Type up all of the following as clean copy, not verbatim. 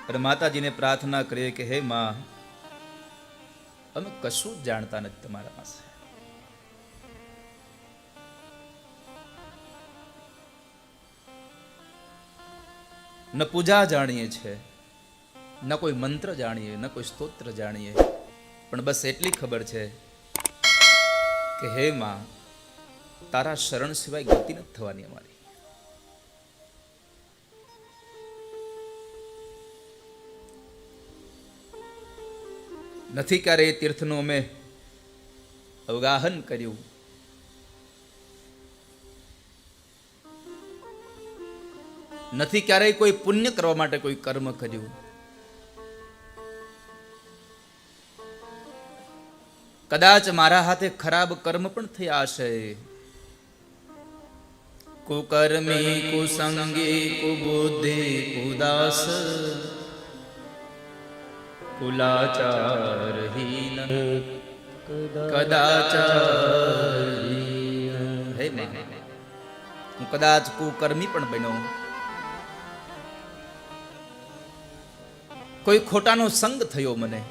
અને માતાજીને પ્રાર્થના કરીએ કે હે માં, અમે કશું જ જાણતા નથી તમારા પાસે. ન પૂજા જાણીએ છે, ન કોઈ મંત્ર જાણીએ, ન કોઈ સ્તોત્ર જાણીએ, પણ બસ એટલી ખબર છે કે હે માં, તારા શરણ સિવાય ગતિ નથી થવાની અમારી. નથી ક્યારે એ તીર્થનું અમે અવગાહન કર્યું, નથી ક્યારેય કોઈ પુણ્ય કરવા માટે કોઈ કર્મ કર્યું. કદાચ મારા હાથે ખરાબ કર્મ પણ થયા હશે. કુકર્મી, કુસંગી, કુબુદ્ધિ, કુદાસ, કુલાચારહીન, કદાચારહીન. હે માં, હું કદાચ કુકર્મી પણ બન્યો, કોઈ ખોટાનો સંગ થયો મને,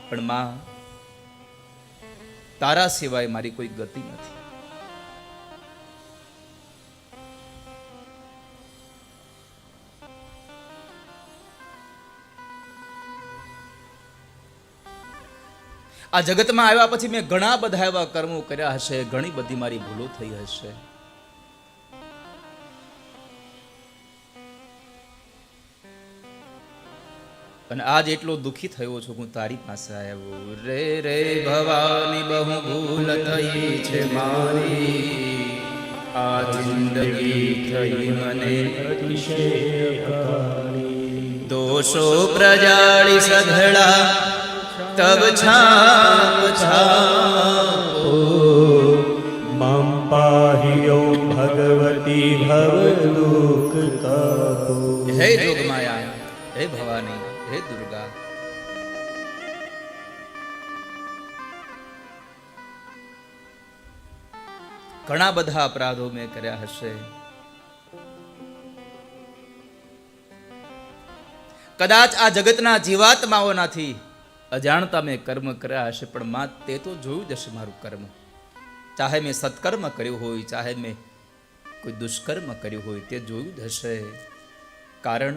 પણ માં, તારા સિવાય મારી કોઈ ગતિ નથી. આ જગતમાં આવ્યા પછી મેં ઘણા બધા એવા કર્મો કર્યા હશે, ઘણી બધી મારી ભૂલો થઈ હશે, અને આજ એટલો દુખી થયો છું, હું તારી પાસે આવ્યો. રે રે ભવાની બહુ ભૂલ થઈ છે મારી, આ જિંદગી થઈ મને અતિશય દોષો પ્રજાળી સઘળા, તબ છાપ છાપો. મમ પાહિયો ભગવતી ભવ દુઃખ કાપો. હે જોગમાયા, હે ભવાની, હે દુર્ગા, ઘણા બધા અપરાધો મેં કર્યા હશે, કદાચ આ જગતના જીવાત્માઓનાથી અજાણતા મેં કર્મ કર્યા હશે, પણ માં તે તો જોયું જ હશે મારું કર્મ. ચાહે મેં સત્કર્મ કર્યું હોય, ચાહે મેં કોઈ દુષ્કર્મ કર્યું હોય, તે જોયું જ હશે. કારણ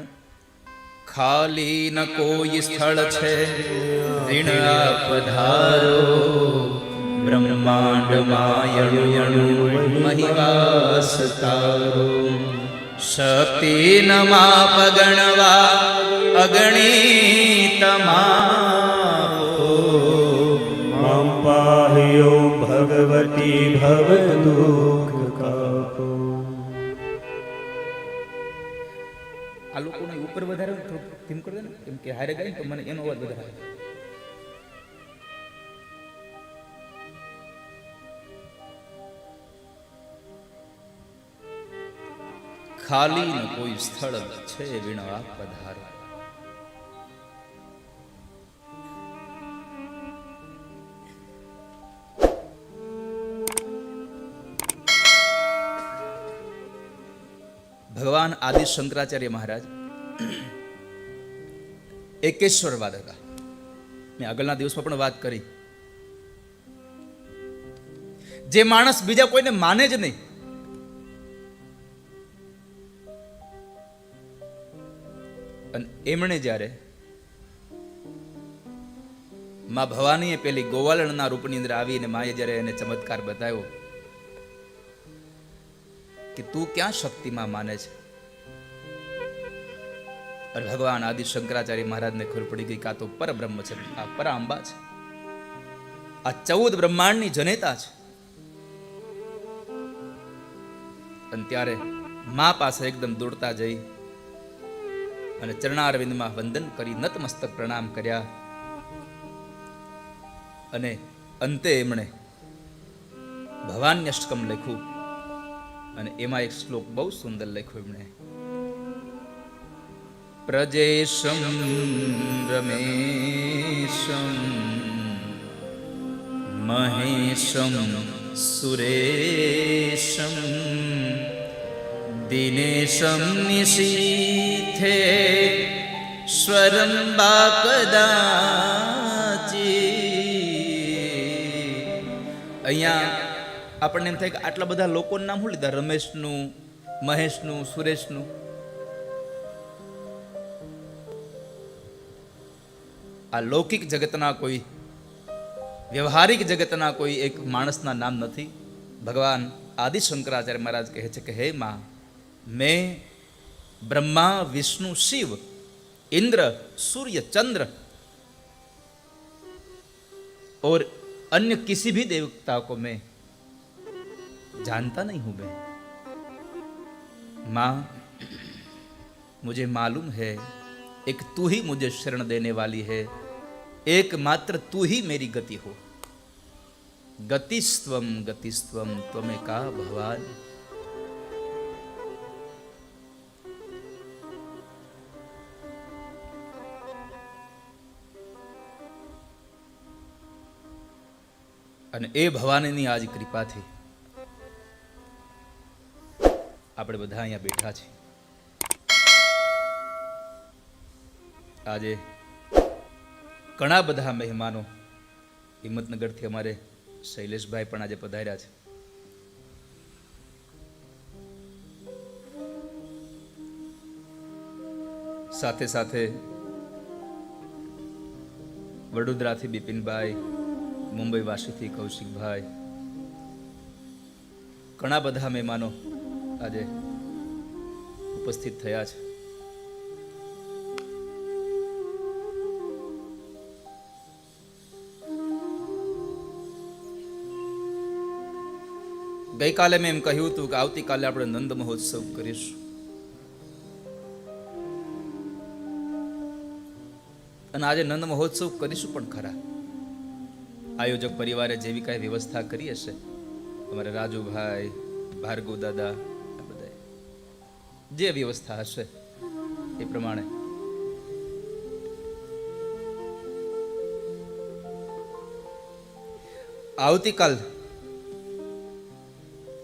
ખાલી ન કોઈ સ્થળ છે ઋણ પધારો, બ્રહ્માંડ માયણુ મહિવાસ તારો. શક્તિ ન માપ ગણવા અગણિત માપો. મમ પાહિયો ભગવતી ભવ દુઃખ કાપો. આ લોકોને ઉપર વધારે ધીમ કરી દે ને, કેમ કે હારે ગાય તો મને એનો અવાજ વધારે. ખાલી ન કોઈ સ્થળ છે વીણવા પધારો. ભગવાન આદિ શંકરાચાર્ય મહારાજ એકેશ્વરવાદ હતા. મેં આગળના દિવસમાં પણ વાત કરી, જે માણસ બીજા કોઈને માને જ નહીં, અને એમણે જ્યારે માં ભવાનીએ પેલી ગોવાલણના રૂપની અંદર આવીને માએ જ્યારે એને ચમત્કાર બતાવ્યો કે તું ક્યાં શક્તિમાં માને છે, અને ભગવાન આદિ શંકરાચાર્ય મહારાજને ખબર પડી ગઈ કે આ તો પરબ્રહ્મ છે, આ પરાંબા છે, આ 14 બ્રહ્માંડની જનેતા છે. અને ત્યારે મા પાસે એકદમ દોડતા જઈ અને ચરણારવિંદમાં વંદન કરી નતમસ્તક પ્રણામ કર્યા, અને અંતે એમણે ભવાન્યષ્ટકમ લખ્યું, અને એમાં એક શ્લોક બહુ સુંદર લખ્યો એમણે. પ્રજેશમ રમેશમ મહેશમ સુરેશમ દિનેશમ નિશીથે સ્વરમ બાકદાચી. અહીંયા આપણને એમ થાય કે આટલા બધા લોકોનું નામ શું લીધા? રમેશનું, મહેશનું, સુરેશનું. આ લૌકિક જગતના કોઈ, વ્યવહારિક જગતના કોઈ એક માણસના નામ નથી. ભગવાન આદિ શંકરાચાર્ય મહારાજ કહે છે કે હે માં, મેં બ્રહ્મા, વિષ્ણુ, શિવ, इंद्र, सूर्य, चंद्र और अन्य किसी भी देवता को मैं जानता नहीं हूं मैं. मां, मुझे मालूम है एक तू ही मुझे शरण देने वाली है, एकमात्र तू ही मेरी गति हो. गतिस्त्वम गतिस्त्वम त्वमेका भगवान. અને એ ભવાનીની આજ કૃપાથી આપણે બધા અહીંયા બેઠા છીએ. આજે ઘણા બધા મહેમાનો, હિંમતનગરથી અમારે શૈલેષભાઈ પણ આજે પધાર્યા છે. સાથે સાથે વડોદરાથી બિપિનભાઈ, મુંબઈ વાસીથી કૌશિકભાઈ, ઘણા બધા મહેમાનો આજે ઉપસ્થિત થયા છે. ગઈકાલે મેં એમ કહ્યું હતું કે આવતીકાલે આપણે નંદ મહોત્સવ કરીશું, અને આજે નંદ મહોત્સવ કરીશું પણ ખરા. આયોજક પરિવારે જેવી કાંઈ વ્યવસ્થા કરી હશે, અમારા રાજુભાઈ, ભાર્ગવ દાદા, આ બધા જે વ્યવસ્થા હશે એ પ્રમાણે આવતીકાલ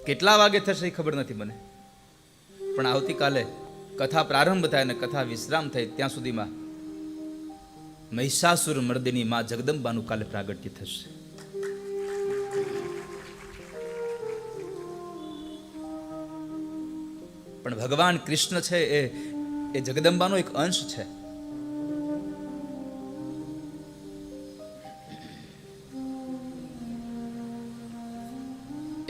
કેટલા વાગે થશે એ ખબર નથી મને, પણ આવતીકાલે કથા પ્રારંભ થાય અને કથા વિશ્રામ થાય ત્યાં સુધીમાં મહિષાસુર મર્દિની માં જગદંબાનું કાલે પ્રાગટ્ય થશે. પણ ભગવાન કૃષ્ણ છે એ જગદંબાનો એક અંશ છે.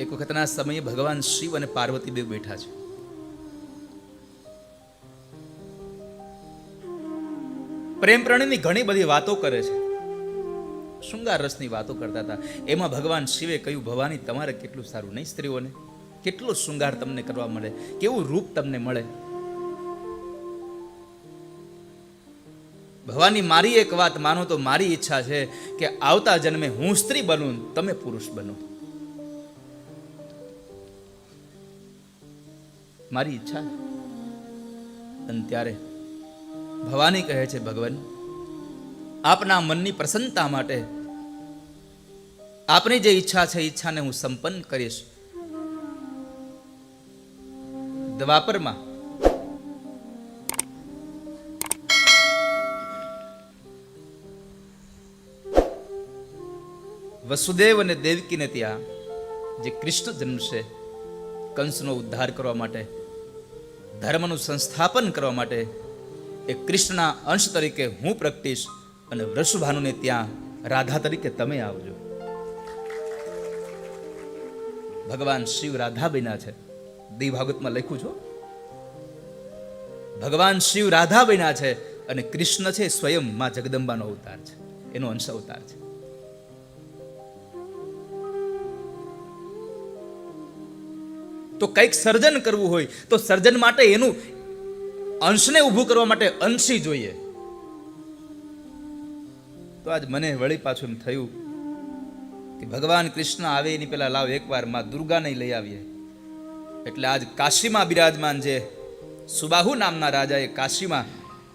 એક વખતના સમયે ભગવાન શિવ અને પાર્વતી બે બેઠા છે. પ્રેમ પ્રણયની ઘણી બધી વાતો કરે છે, શૃંગાર રસની વાતો કરતા હતા. એમાં ભગવાન શિવે કહ્યું, ભવાની તમારે કેટલું સારું નહીં, સ્ત્રીઓને કેટલો શૃંગાર તમને કરવા મળે, કેવું રૂપ તમને મળે. ભવાની, મારી એક વાત માનો તો મારી ઈચ્છા છે કે આવતા જન્મે હું સ્ત્રી બનું, તમે પુરુષ બનો. મારી ઈચ્છા. અને ત્યારે ભવાની કહે છે, ભગવાન આપના મનની પ્રસન્નતા માટે આપની જે ઈચ્છા છે ઈચ્છાને હું સંપન્ન કરીશ. દ્વાપરમાં વસુદેવ અને દેવકીને ત્યાં જે કૃષ્ણ જન્મશે, કંસનો ઉદ્ધાર કરવા માટે, ધર્મનું સંસ્થાપન કરવા માટે એ કૃષ્ણના અંશ તરીકે હું પ્રગટીશ, અને વૃષભાનુને ત્યાં રાધા તરીકે તમે આવજો. ભગવાન શિવ રાધા બન્યા છે, દેવ ભાગવતમાં લખ્યું છે. ભગવાન શિવ રાધા બન્યા છે અને કૃષ્ણ છે સ્વયં માં જગદંબાનો અવતાર છે, એનો અંશ અવતાર છે. તો કંઈક સર્જન કરવું હોય તો સર્જન માટે એનું અંશને ઊભું કરવા માટે અંશી જોઈએ. તો આજ મને વળી પાછું એમ થયું કે ભગવાન કૃષ્ણ આવે એની પહેલા લાવ એકવાર માં દુર્ગાને લઈ આવીએ. એટલે આજ કાશીમાં બિરાજમાન જે સુબાહુ નામના રાજાએ કાશીમાં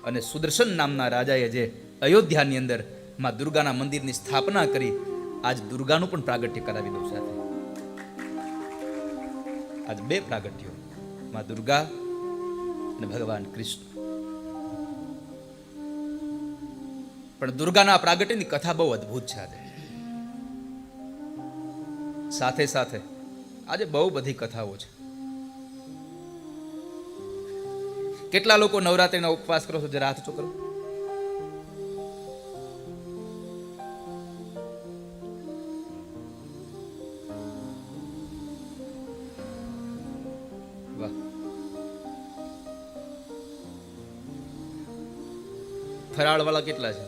અને સુદર્શન નામના રાજાએ જે અયોધ્યાની અંદર માં દુર્ગાના મંદિરની સ્થાપના કરી, આજ દુર્ગાનું પણ પ્રાગટ્ય કરાવી દઉં સાથે. આજ બે પ્રાગટ્યો, માં દુર્ગા અને ભગવાન કૃષ્ણ. પણ દુર્ગાના પ્રાગટ્યની કથા બહુ અદ્ભુત છે આજે. સાથે સાથે આજે બહુ બધી કથાઓ છે. કેટલા લોકો નવરાત્રિના ઉપવાસ કરો છો? જરા હાથ ઊંચો કરો. વાહ. ફરાળ વાળા કેટલા છે?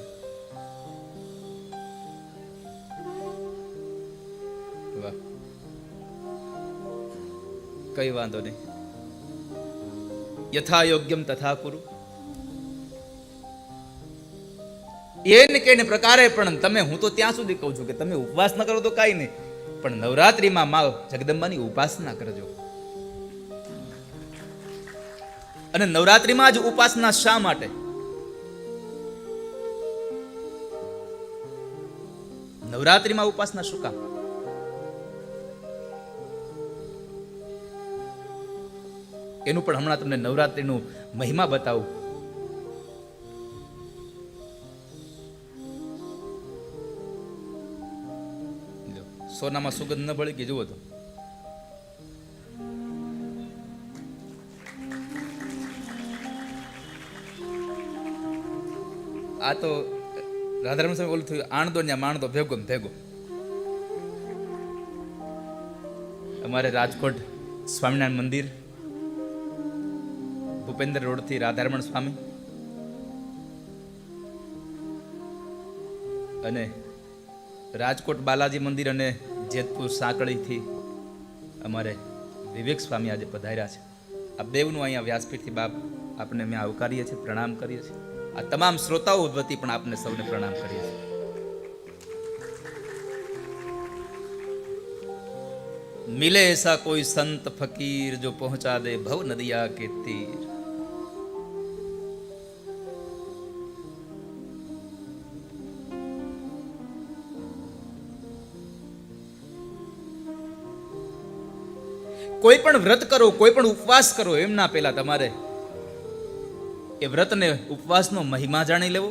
વાહ. કઈ વાંધો નહીં. યથા યોગ્યમ તથા કુરુ. એને કઈને પ્રકારે પણ તમે, હું તો ત્યાં સુધી કહું છું કે તમે ઉપવાસ ન કરો તો કાંઈ નહીં, પણ નવરાત્રિમાં મા જગદંબાની ઉપાસના કરજો. અને નવરાત્રિમાં જ ઉપાસના શા માટે? નવરાત્રિમાં ઉપાસના શું કામ? એનું પણ હમણાં તમને નવરાત્રિનું મહિમા બતાવું. સોનામાં સુગંધ ન ભળી ગઈ, જુઓ તો. આ તો રાધારમણ સ્વામી ઓલું થયું, આણદો ને માણદો ભેગો ને ભેગો. અમારે રાજકોટ સ્વામિનારાયણ મંદિર, ભૂપેન્દ્ર રોડ થી રાધારમણ સ્વામી અને રાજકોટ બાલાજી મંદિર અને જેતપુર સાંકળી થી અમારે વિવેક સ્વામી આજે પધાર્યા છે. આ બેવનું અહીંયા વ્યાસપીઠથી બાપ આપને અમે આવકારીએ છીએ, પ્રણામ કરીએ છીએ. આ તમામ શ્રોતાઓ વતી પણ આપને સૌને પ્રણામ કરીએ છીએ. मिले ऐसा कोई संत फकीर जो पहुंचा दे भव नदिया के तीर. કોઈ પણ વ્રત કરો, કોઈ પણ ઉપવાસ કરો, એમના પહેલા તમારે એ વ્રતને ઉપવાસનો મહિમા જાણી લેવો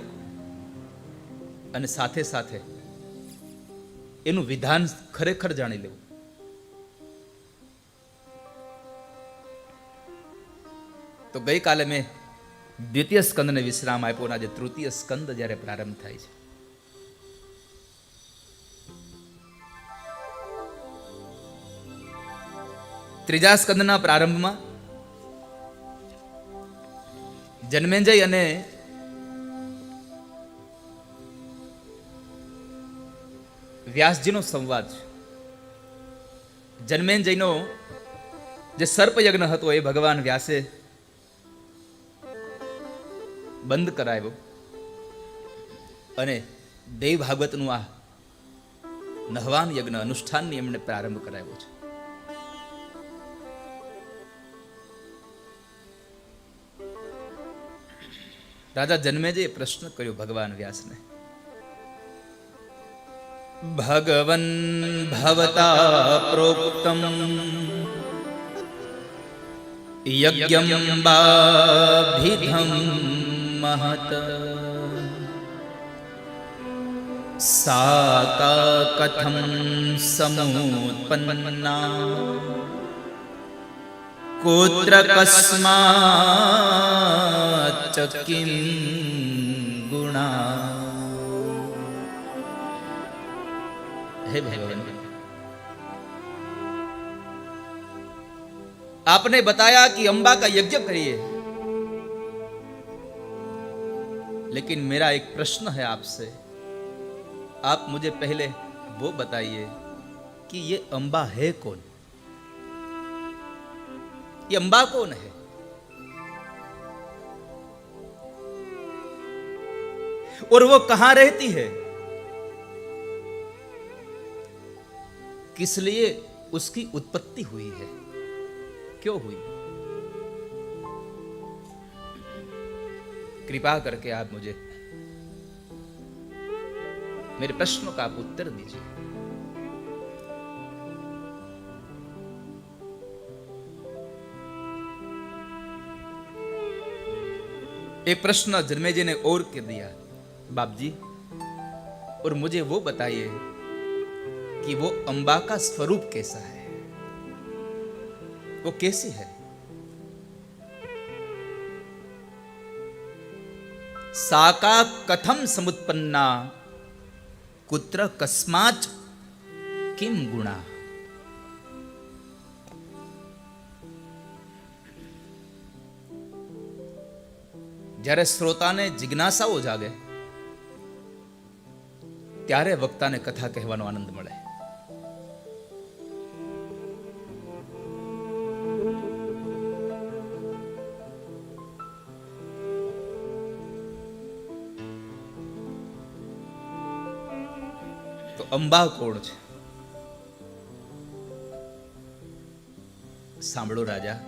અને સાથે સાથે એનું વિધાન ખરેખર જાણી લેવું. તો ગઈકાલે મેં દ્વિતીય સ્કંદને વિશ્રામ આપ્યો, આજે તૃતીય સ્કંદ જ્યારે પ્રારંભ થાય છે. ત્રીજા સ્કંદના પ્રારંભમાં જન્મેજય અને વ્યાસજીનો સંવાદ છે. જન્મેજયનો જે સર્પયજ્ઞ હતો એ ભગવાન વ્યાસે બંધ કરાવ્યો અને દેવ ભાગવતનું આ નહવાન યજ્ઞ અનુષ્ઠાનની એમણે પ્રારંભ કરાવ્યો છે. રાજા જન્મેજયે પ્રશ્ન કર્યો ભગવાન વ્યાસને, ભગવન ભવતા પ્રોક્તમ યજ્ઞમ બાભિધમ महत साका कथम समुत्पन्ना कुत्र कस्माच्च किं गुणा. हे भगवान, आपने बताया कि अंबा का यज्ञ करिए, लेकिन मेरा एक प्रश्न है आपसे. आप मुझे पहले वो बताइए कि ये अंबा है कौन? ये अंबा कौन है? और वो कहां रहती है? किस लिए उसकी उत्पत्ति हुई है? क्यों हुई? कृपा करके आप मुझे मेरे प्रश्नों का आप उत्तर दीजिए. एक प्रश्न जन्मेजय ने और कर दिया, बाप जी और मुझे वो बताइए कि वो अंबा का स्वरूप कैसा है, वो कैसी है? साका कथम समुत्पन्ना कुत्र कस्माच किम गुणा। જ્યારે શ્રોતાને જિજ્ઞાસાઓ જાગે ત્યારે વક્તાને કથા કહેવાનો આનંદ મળે. તો અંબા કોણ છે? સાંભળો રાજા.